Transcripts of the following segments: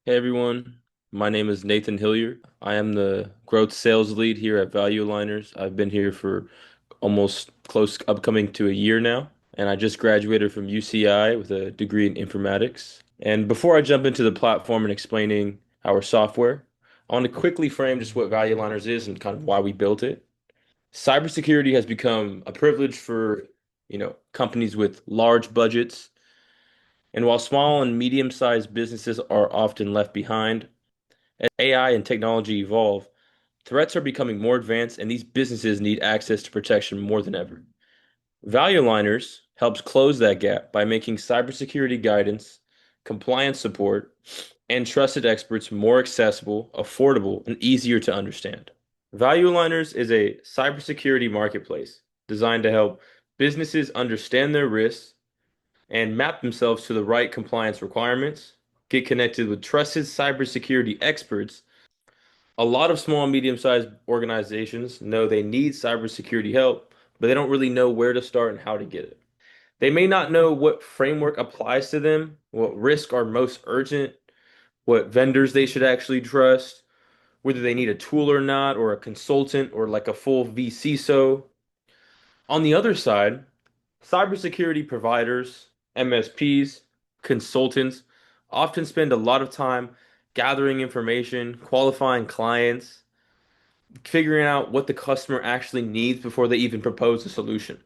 Hey everyone, my name is Nathan Hilliard. I am the growth sales lead here at Value Aligners. I've been here for almost close upcoming to a year now, and I just graduated from UCI with a degree in informatics. And before I jump into the platform and explaining our software, I want to quickly frame just what Value Aligners is and kind of why we built it. Cybersecurity has become a privilege for, companies with large budgets. And while small and medium-sized businesses are often left behind, as AI and technology evolve, threats are becoming more advanced, and these businesses need access to protection more than ever. Value Aligners helps close that gap by making cybersecurity guidance, compliance support, and trusted experts more accessible, affordable, and easier to understand. Value Aligners is a cybersecurity marketplace designed to help businesses understand their risks and map themselves to the right compliance requirements, get connected with trusted cybersecurity experts. A lot of small and medium-sized organizations know they need cybersecurity help, but they don't really know where to start and how to get it. They may not know what framework applies to them, what risks are most urgent, what vendors they should actually trust, whether they need a tool or not, or a consultant, or like a full vCISO. On the other side, cybersecurity providers, MSPs, consultants often spend a lot of time gathering information, qualifying clients, figuring out what the customer actually needs before they even propose a solution.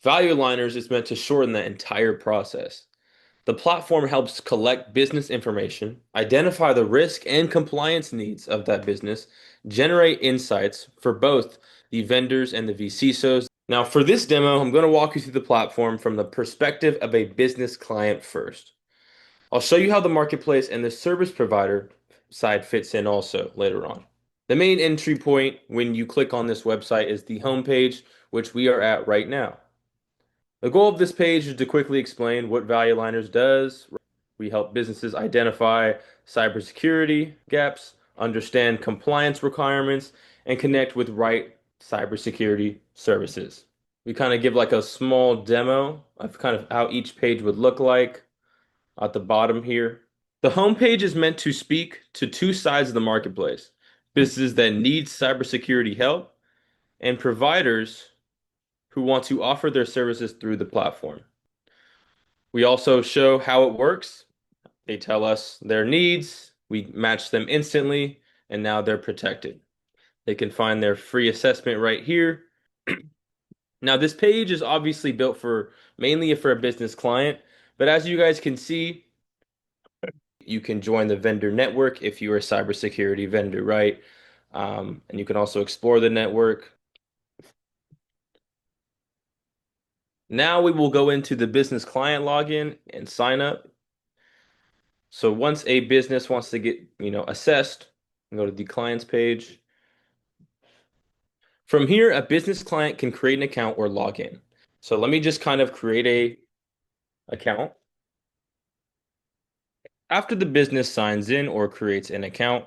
Value Aligners is meant to shorten that entire process. The platform helps collect business information, identify the risk and compliance needs of that business, generate insights for both the vendors and the vCISOs. Now, for this demo, I'm going to walk you through the platform from the perspective of a business client first. I'll show you how the marketplace and the service provider side fits in also later on. The main entry point when you click on this website is the homepage, which we are at right now. The goal of this page is to quickly explain what Value Aligners does. We help businesses identify cybersecurity gaps, understand compliance requirements, and connect with right cybersecurity services. We kind of give like a small demo of kind of how each page would look like at the bottom here. The homepage is meant to speak to two sides of the marketplace: businesses that need cybersecurity help and providers who want to offer their services through the platform. We also show how it works. They tell us their needs, we match them instantly, and now they're protected. They can find their free assessment right here. Now, this page is obviously built for mainly for a business client, but as you guys can see, you can join the vendor network if you're a cybersecurity vendor, right? And you can also explore the network. Now we will go into the business client login and sign up. So once a business wants to get, assessed, go to the clients page. From here, a business client can create an account or log in. So let me just kind of create a account. After the business signs in or creates an account,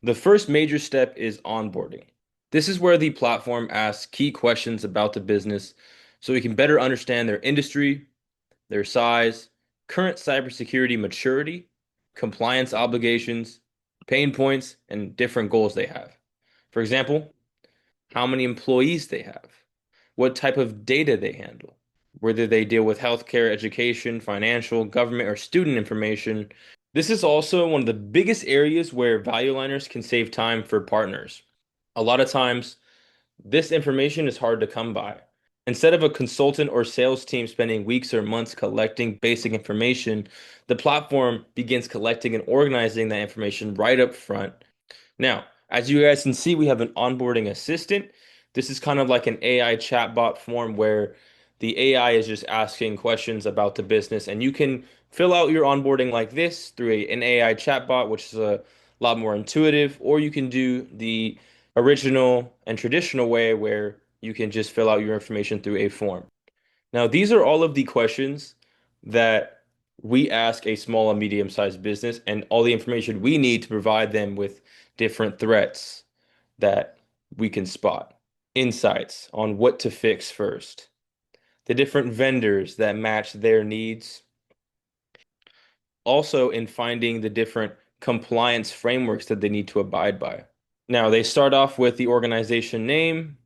the first major step is onboarding. This is where the platform asks key questions about the business so we can better understand their industry, their size, current cybersecurity maturity, compliance obligations, pain points, and different goals they have. For example, how many employees they have, what type of data they handle, whether they deal with healthcare, education, financial, government, or student information. This is also one of the biggest areas where value aligners can save time for partners. A lot of times, this information is hard to come by. Instead of a consultant or sales team spending weeks or months collecting basic information, the platform begins collecting and organizing that information right up front. Now, as you guys can see, we have an onboarding assistant. This is kind of like an AI chatbot form where the AI is just asking questions about the business, and you can fill out your onboarding like this through an AI chatbot, which is a lot more intuitive, or you can do the original and traditional way where you can just fill out your information through a form. Now, these are all of the questions that we ask a small and medium-sized business and all the information we need to provide them with different threats that we can spot, insights on what to fix first, the different vendors that match their needs. also in finding the different compliance frameworks that they need to abide by. Now, they start off with the organization name.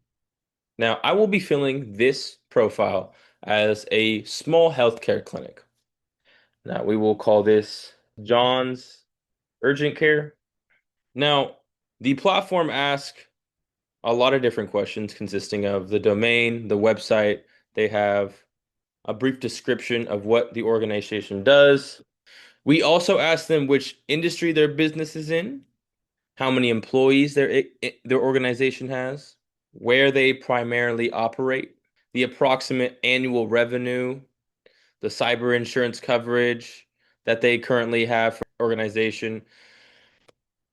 Now, I will be filling this profile as a small healthcare clinic. Now, we will call this John's Urgent Care. Now, the platform asks a lot of different questions consisting of the domain, the website. They have a brief description of what the organization does. We also ask them which industry their business is in, how many employees their organization has, where they primarily operate, the approximate annual revenue, the cyber insurance coverage that they currently have for the organization.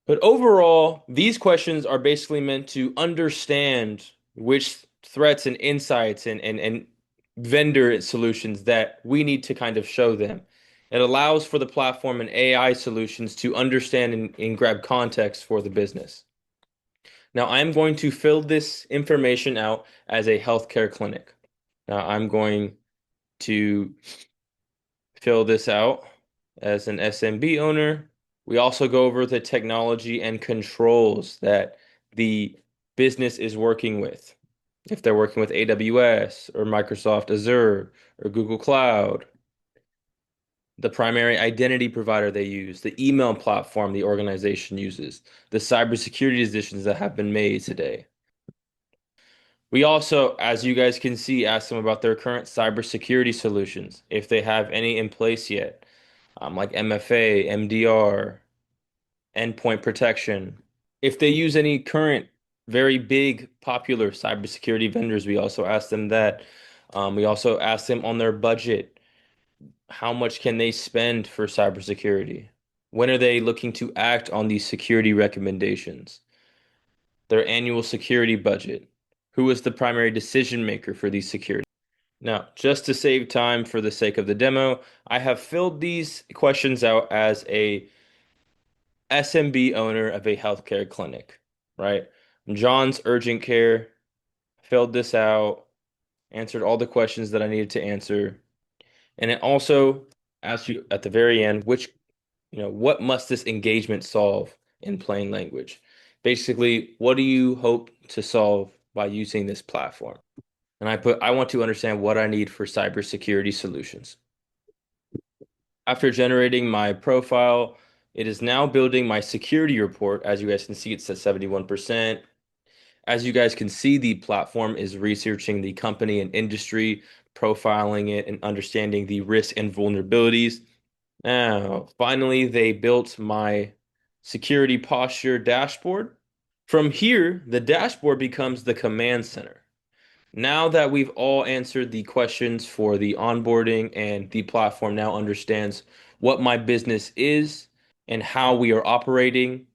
But overall, these questions are basically meant to understand which threats and insights and vendor solutions that we need to kind of show them. It allows for the platform and AI solutions to understand and grab context for the business. Now, I'm going to fill this information out as a healthcare clinic. Now, I'm going to fill this out as an SMB owner. We also go over the technology and controls that the business is working with. If they're working with AWS or Microsoft Azure or Google Cloud, the primary identity provider they use, the email platform the organization uses, the cybersecurity decisions that have been made today. We also, as you guys can see, ask them about their current cybersecurity solutions, if they have any in place yet, like MFA, MDR, endpoint protection. If they use any current very big popular cybersecurity vendors, we also ask them that. We also ask them on their budget, how much can they spend for cybersecurity? When are they looking to act on these security recommendations? Their annual security budget. Who is the primary decision maker for these security? Now, just to save time for the sake of the demo, I have filled these questions out as a SMB owner of a healthcare clinic, right? John's Urgent Care, filled this out, answered all the questions that I needed to answer. And it also asks you at the very end, what must this engagement solve in plain language? Basically, what do you hope to solve by using this platform? And I want to understand what I need for cybersecurity solutions. After generating my profile, it is now building my security report. As you guys can see, it says 71%. As you guys can see, the platform is researching the company and industry, profiling it, and understanding the risks and vulnerabilities. Now, finally, they built my security posture dashboard. From here, the dashboard becomes the command center. Now that we've all answered the questions for the onboarding and the platform now understands what my business is and how we are operating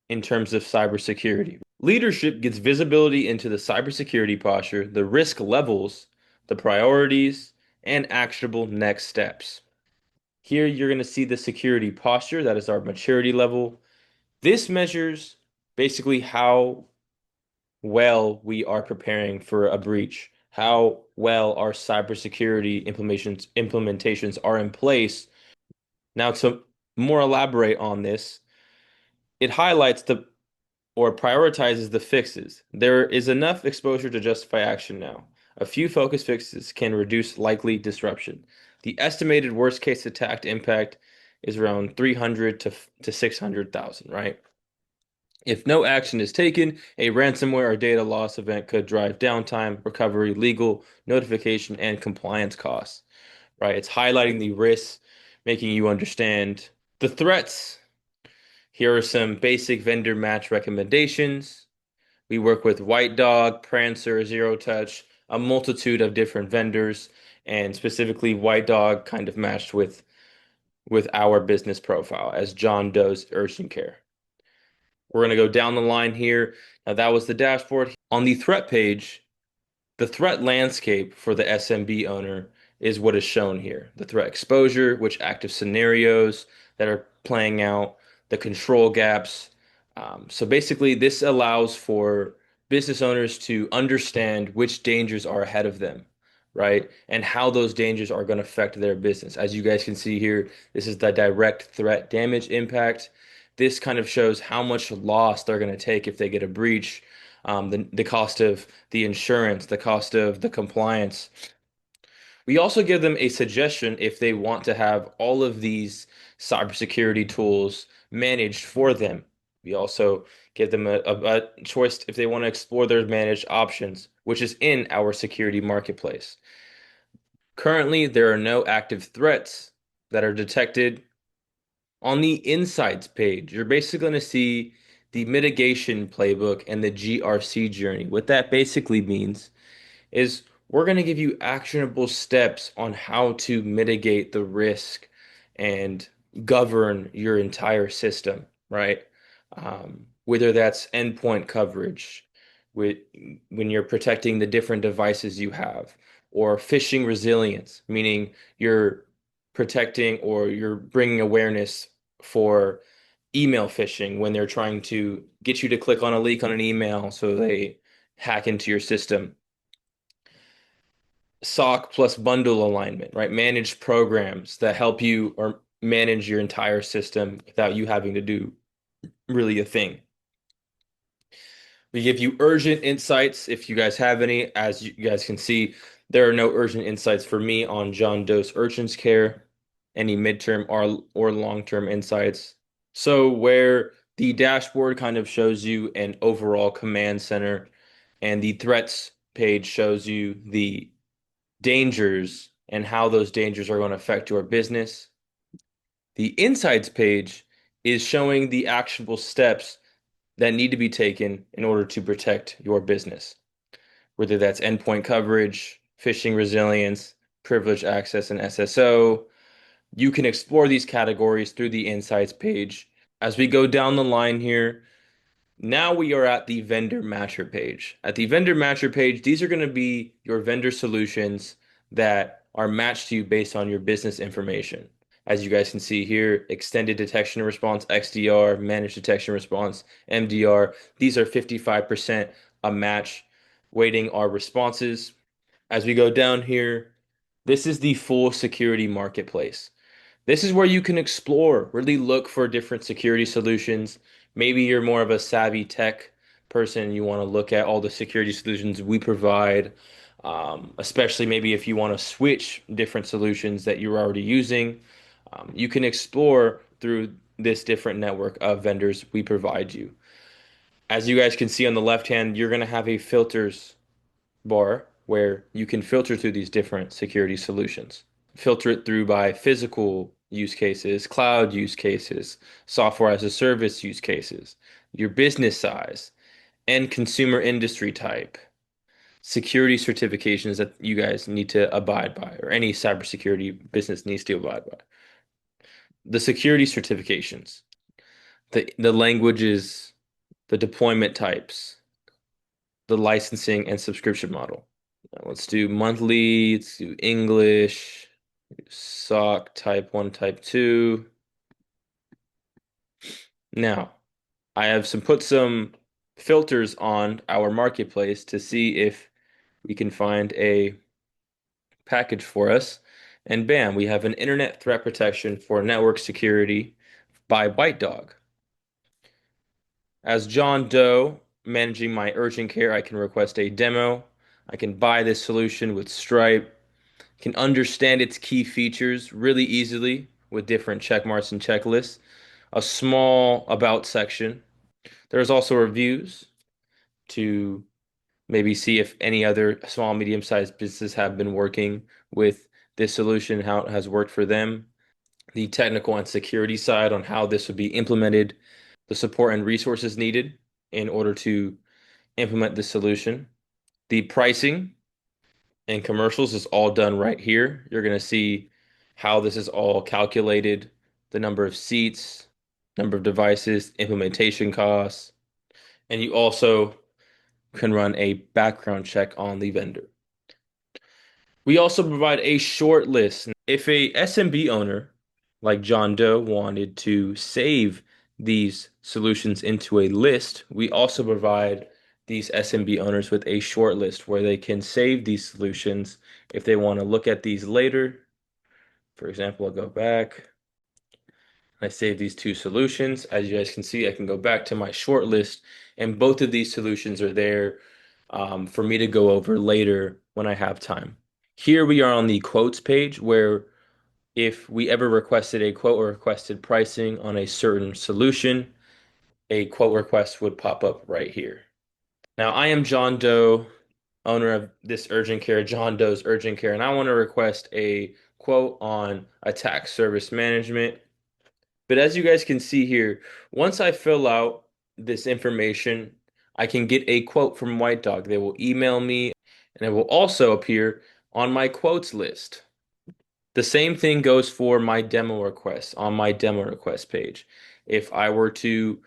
in terms of cybersecurity. Leadership gets visibility into the cybersecurity posture, the risk levels, the priorities, and actionable next steps. Here you're going to see the security posture, that is our maturity level. This measures basically how well we are preparing for a breach, how well our cybersecurity implementations are in place. Now, to more elaborate on this, it highlights or prioritizes the fixes. There is enough exposure to justify action now. A few focus fixes can reduce likely disruption. The estimated worst case attack impact is around 300 to 600,000, right? If no action is taken, a ransomware or data loss event could drive downtime, recovery, legal, notification, and compliance costs, right? It's highlighting the risks, making you understand the threats. Here are some basic vendor match recommendations. We work with White Dog, Prancer, Zero Touch, a multitude of different vendors, and specifically White Dog kind of matched with our business profile as John Doe's Urgent Care. We're going to go down the line here. Now, that was the dashboard. On the threat page, the threat landscape for the SMB owner is what is shown here. The threat exposure, which active scenarios that are playing out, the control gaps. So basically, this allows for business owners to understand which dangers are ahead of them, right? And how those dangers are going to affect their business. As you guys can see here, this is the direct threat damage impact. This kind of shows how much loss they're going to take if they get a breach, the cost of the insurance, the cost of the compliance. We also give them a suggestion if they want to have all of these cybersecurity tools managed for them. We also give them a choice if they want to explore their managed options, which is in our security marketplace. Currently, there are no active threats that are detected on the insights page. You're basically going to see the mitigation playbook and the GRC journey. What that basically means is we're going to give you actionable steps on how to mitigate the risk and govern your entire system, right? Whether that's endpoint coverage, with, when you're protecting the different devices you have, or phishing resilience, meaning you're protecting or you're bringing awareness for email phishing when they're trying to get you to click on a link on an email so they hack into your system. SOC plus bundle alignment, right? Managed programs that help you or manage your entire system without you having to do really a thing. We give you urgent insights if you guys have any. As you guys can see, there are no urgent insights for me on John Doe's Urgent Care, any midterm or long-term insights. So where the dashboard kind of shows you an overall command center and the threats page shows you the dangers and how those dangers are going to affect your business. The insights page is showing the actionable steps that need to be taken in order to protect your business, whether that's endpoint coverage, phishing resilience, privileged access, and SSO. You can explore these categories through the insights page. As we go down the line here, now we are at the vendor matcher page. At the vendor matcher page, these are going to be your vendor solutions that are matched to you based on your business information. As you guys can see here, extended detection and response, XDR, managed detection response, MDR. These are 55% a match, weighting our responses. As we go down here, this is the full security marketplace. This is where you can explore, really look for different security solutions. Maybe you're more of a savvy tech person. You want to look at all the security solutions we provide, especially maybe if you want to switch different solutions that you're already using. You can explore through this different network of vendors we provide you. As you guys can see on the left hand, you're going to have a filters bar where you can filter through these different security solutions. Filter it through by physical use cases, cloud use cases, software as a service use cases, your business size, and consumer industry type, security certifications that you guys need to abide by, or any cybersecurity business needs to abide by. The security certifications, the languages, the deployment types, the licensing and subscription model. Let's do monthly, let's do English, SOC type 1, type 2. Now, I have put some filters on our marketplace to see if we can find a package for us. And bam, we have an internet threat protection for network security by White Dog. As John Doe managing my urgent care, I can request a demo. I can buy this solution with Stripe, can understand its key features really easily with different check marks and checklists, a small about section. There's also reviews to maybe see if any other small, medium-sized businesses have been working with this solution, how it has worked for them, the technical and security side on how this would be implemented, the support and resources needed in order to implement this solution, the pricing and commercials is all done right here. You're going to see how this is all calculated, the number of seats, number of devices, implementation costs, and you also can run a background check on the vendor. We also provide a short list. If a SMB owner like John Doe wanted to save these solutions into a list, we also provide these SMB owners with a short list where they can save these solutions if they want to look at these later. For example, I'll go back. I save these two solutions. As you guys can see, I can go back to my short list, and both of these solutions are there for me to go over later when I have time. Here we are on the quotes page where if we ever requested a quote or requested pricing on a certain solution, a quote request would pop up right here. Now, I am John Doe, owner of this urgent care, John Doe's Urgent Care, and I want to request a quote on attack service management. But as you guys can see here, once I fill out this information, I can get a quote from White Dog. They will email me, and it will also appear on my quotes list. The same thing goes for my demo requests on my demo request page. If I were to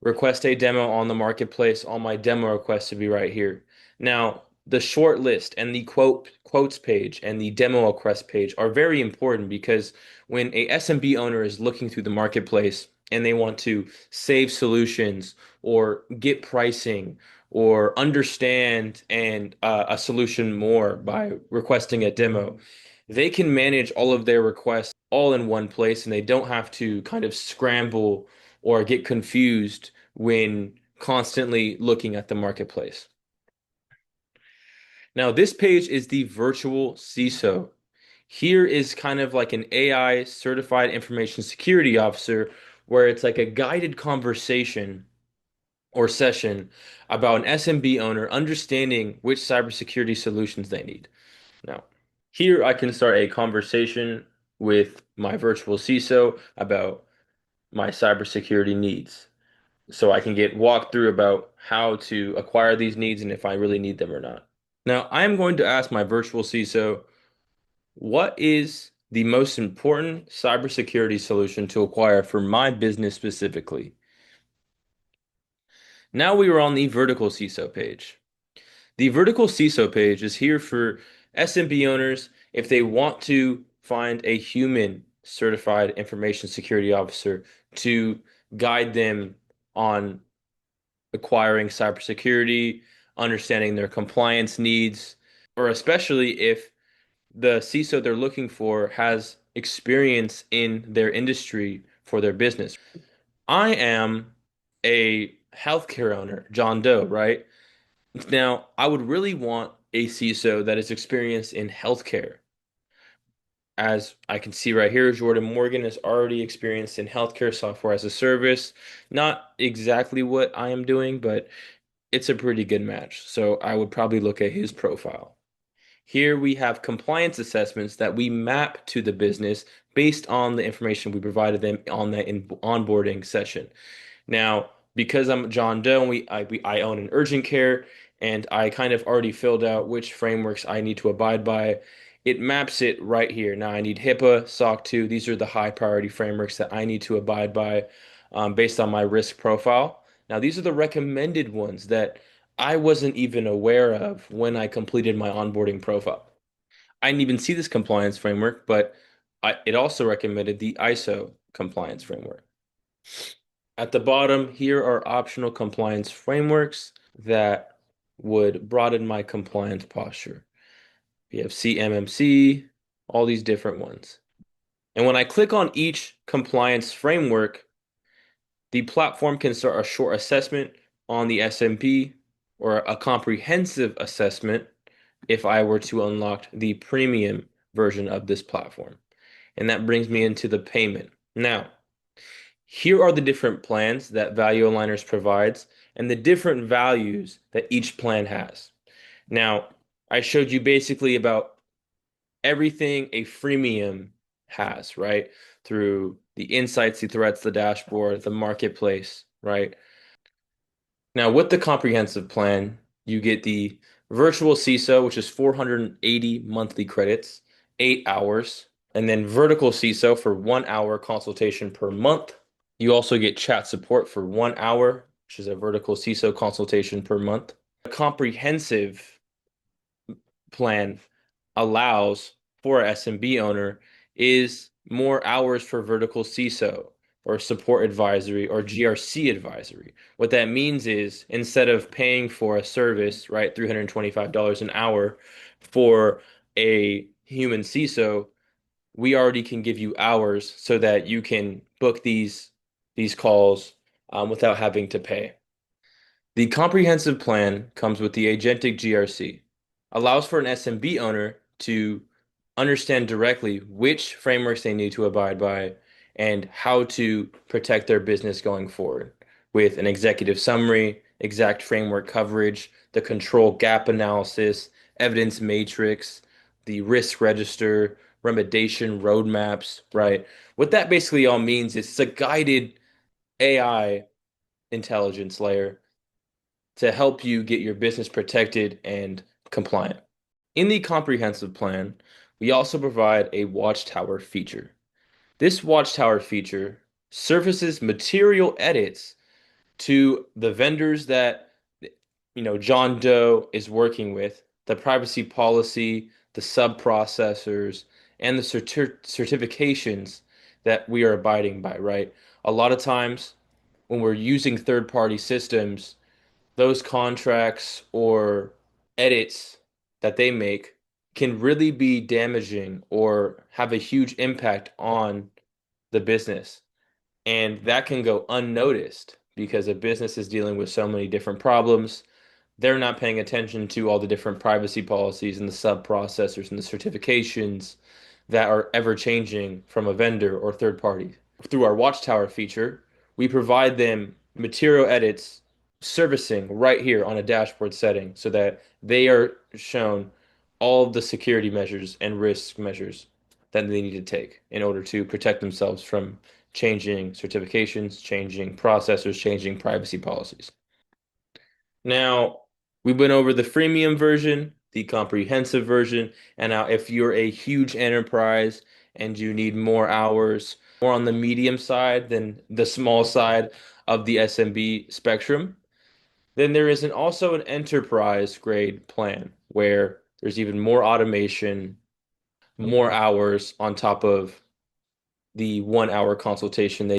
request a demo on the marketplace, all my demo requests to be right here. Now, the short list and the quotes page and the demo request page are very important because when a SMB owner is looking through the marketplace and they want to save solutions or get pricing or understand a solution more by requesting a demo, they can manage all of their requests all in one place and they don't have to kind of scramble or get confused when constantly looking at the marketplace. Now, this page is the virtual CISO. Here is kind of like an AI certified information security officer, where it's like a guided conversation or session about an SMB owner understanding which cybersecurity solutions they need. Now, here I can start a conversation with my virtual CISO about my cybersecurity needs, so I can get walked through about how to acquire these needs and if I really need them or not. Now, I am going to ask my virtual CISO, what is the most important cybersecurity solution to acquire for my business specifically? Now we are on the vertical CISO page. The vertical CISO page is here for SMB owners if they want to find a human certified information security officer to guide them on acquiring cybersecurity, understanding their compliance needs, or especially if the CISO they're looking for has experience in their industry for their business. I am a healthcare owner, John Doe, right? Now, I would really want a CISO that is experienced in healthcare. As I can see right here, Jordan Morgan is already experienced in healthcare software as a service. Not exactly what I am doing, but it's a pretty good match. So I would probably look at his profile. Here we have compliance assessments that we map to the business based on the information we provided them on that onboarding session. Now, because I'm John Doe, and I own an urgent care, and I kind of already filled out which frameworks I need to abide by. It maps it right here. Now I need HIPAA, SOC 2. These are the high priority frameworks that I need to abide by based on my risk profile. Now these are the recommended ones that I wasn't even aware of when I completed my onboarding profile. I didn't even see this compliance framework, but it also recommended the ISO compliance framework. At the bottom, here are optional compliance frameworks that would broaden my compliance posture. We have CMMC, all these different ones. And when I click on each compliance framework, the platform can start a short assessment on the SMP or a comprehensive assessment if I were to unlock the premium version of this platform. And that brings me into the payment. Now, here are the different plans that Value Aligners provides and the different values that each plan has. Now, I showed you basically about everything a freemium has, right? Through the insights, the threats, the dashboard, the marketplace, right? Now, with the comprehensive plan, you get the virtual CISO, which is 480 monthly credits, 8 hours, and then vertical CISO for 1 hour consultation per month. You also get chat support for 1 hour, which is a vertical CISO consultation per month. A comprehensive plan allows for a SMB owner is more hours for vertical CISO, or support advisory or GRC advisory. What that means is instead of paying for a service, right, $325 an hour for a human CISO, we already can give you hours so that you can book these calls without having to pay. The comprehensive plan comes with the Agentic GRC, allows for an SMB owner to understand directly which frameworks they need to abide by and how to protect their business going forward with an executive summary, exact framework coverage, the control gap analysis, evidence matrix, the risk register, remediation roadmaps, right? What that basically all means is it's a guided AI intelligence layer to help you get your business protected and compliant. In the comprehensive plan, we also provide a watchtower feature. This watchtower feature surfaces material edits to the vendors that John Doe is working with, the privacy policy, the sub-processors, and the certifications that we are abiding by, right? A lot of times when we're using third-party systems, those contracts or edits that they make can really be damaging or have a huge impact on the business. And that can go unnoticed because a business is dealing with so many different problems. They're not paying attention to all the different privacy policies and the sub processors and the certifications that are ever changing from a vendor or third party. Through our Watchtower feature, we provide them material edits servicing right here on a dashboard setting so that they are shown all of the security measures and risk measures that they need to take in order to protect themselves from changing certifications, changing processors, changing privacy policies. Now, we went over the freemium version, the comprehensive version, and now if you're a huge enterprise and you need more hours, more on the medium side than the small side of the SMB spectrum, then there is also an enterprise grade plan where there's even more automation, more hours on top of the 1 hour consultation they